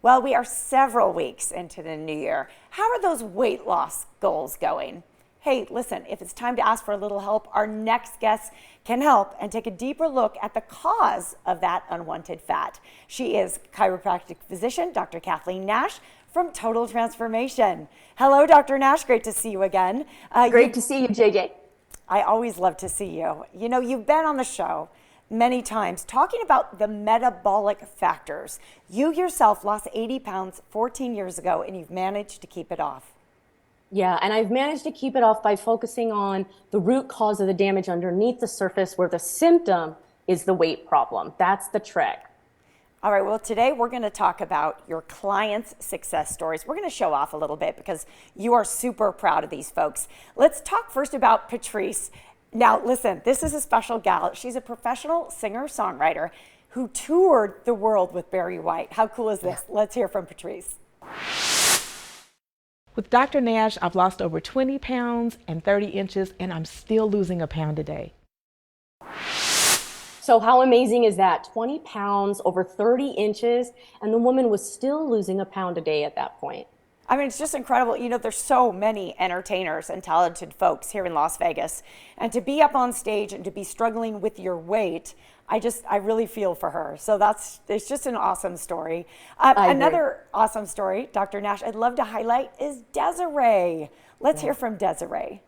Well, we are several weeks into the new year. How are those weight loss goals going? Hey, listen, if it's time to ask for a little help, our next guest can help and take a deeper look at the cause of that unwanted fat. She is chiropractic physician, Dr. Kathleen Nash from Total Transformation. Hello, Dr. Nash. Great to see you again. Great to see you, JJ. I always love to see you. You know, you've been on the show many times talking about the metabolic factors. You yourself lost 80 pounds 14 years ago, and you've managed to keep it off. Yeah, and I've managed to keep it off by focusing on the root cause of the damage underneath the surface, where the symptom is the weight problem. That's the trick. All right, well, today we're going to talk about your clients' success stories. We're going to show off a little bit because you are super proud of these folks. Let's talk first about Patrice. Now, listen, this is a special gal. She's a professional singer-songwriter who toured the world with Barry White. How cool is this? Let's hear from Patrice. With Dr. Nash, I've lost over 20 pounds and 30 inches, and I'm still losing a pound a day. So how amazing is that? 20 pounds, over 30 inches, and the woman was still losing a pound a day at that point. I mean, it's just incredible. You know, there's so many entertainers and talented folks here in Las Vegas. And to be up on stage and to be struggling with your weight, I really feel for her. So it's just an awesome story. Another awesome story, Dr. Nash, I'd love to highlight is Desiree. Let's hear from Desiree.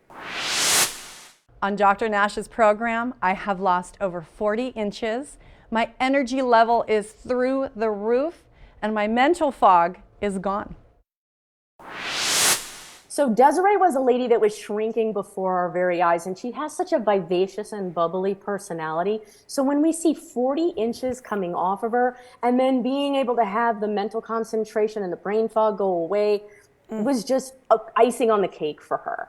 On Dr. Nash's program, I have lost over 40 inches. My energy level is through the roof, and my mental fog is gone. So Desiree was a lady that was shrinking before our very eyes, and she has such a vivacious and bubbly personality. So when we see 40 inches coming off of her and then being able to have the mental concentration and the brain fog go away, was just icing on the cake for her.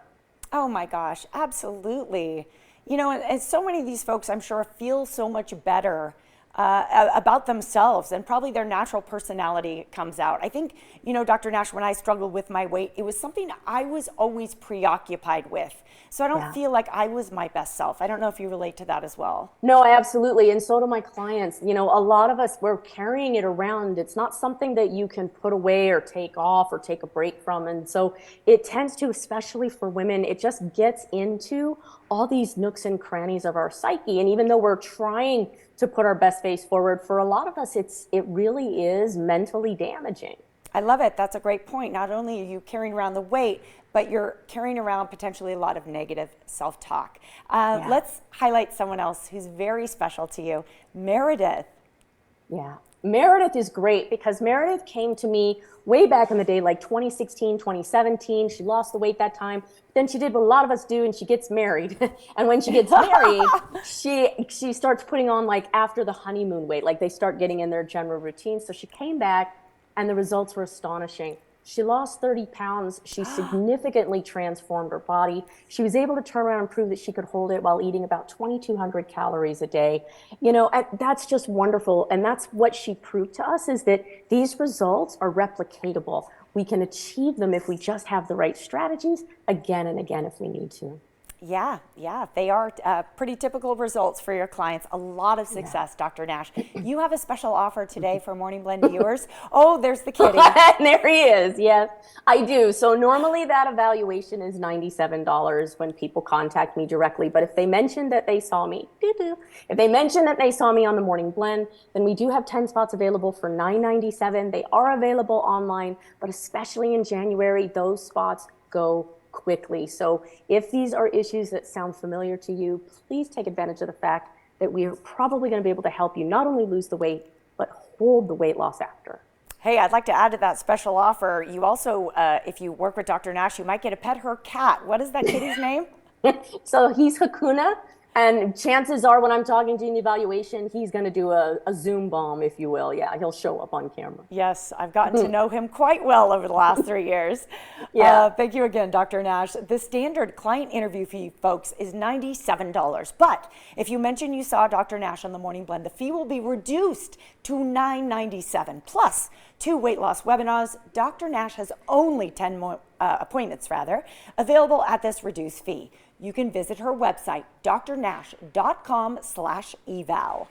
Oh my gosh, absolutely. You know, and so many of these folks, I'm sure, feel so much better about themselves, and probably their natural personality comes out. I think, you know, Dr. Nash, when I struggled with my weight, it was something I was always preoccupied with. So I don't feel like I was my best self. I don't know if you relate to that as well. No, absolutely. And so do my clients. You know, a lot of us, we're carrying it around. It's not something that you can put away or take off or take a break from. And so it tends to, especially for women, it just gets into all these nooks and crannies of our psyche. And even though we're trying to put our best face forward, for a lot of us, it really is mentally damaging. I love it. That's a great point. Not only are you carrying around the weight, but you're carrying around potentially a lot of negative self-talk. Let's highlight someone else who's very special to you, Meredith. Yeah, Meredith is great because Meredith came to me way back in the day, like 2016, 2017. She lost the weight that time. Then she did what a lot of us do, and she gets married. And when she gets married, she starts putting on like after the honeymoon weight, like they start getting in their general routine. So she came back, and the results were astonishing. She lost 30 pounds. She significantly transformed her body. She was able to turn around and prove that she could hold it while eating about 2,200 calories a day. You know, that's just wonderful. And that's what she proved to us, is that these results are replicatable. We can achieve them if we just have the right strategies again and again if we need to. Yeah, they are pretty typical results for your clients. A lot of success, Dr. Nash. You have a special offer today for Morning Blend viewers. Oh, there's the kitty. There he is. Yes, I do. So normally that evaluation is $97 when people contact me directly. But if they mention that they saw me, if they mention that they saw me on the Morning Blend, then we do have 10 spots available for $997. They are available online, but especially in January, those spots go quickly. So if these are issues that sound familiar to you, please take advantage of the fact that we are probably going to be able to help you not only lose the weight, but hold the weight loss after. Hey, I'd like to add to that special offer. You also, if you work with Dr. Nash, you might get to pet her cat. What is that kitty's name? So he's Hakuna. And chances are when I'm talking to you in the evaluation, he's going to do a Zoom bomb, if you will. Yeah, he'll show up on camera. Yes, I've gotten to know him quite well over the last 3 years. Thank you again, Dr. Nash. The standard client interview fee, folks, is $97. But if you mention you saw Dr. Nash on the Morning Blend, the fee will be reduced to $997. Plus 2 weight loss webinars. Dr. Nash has only 10 more appointments available at this reduced fee. You can visit her website, drnash.com/eval.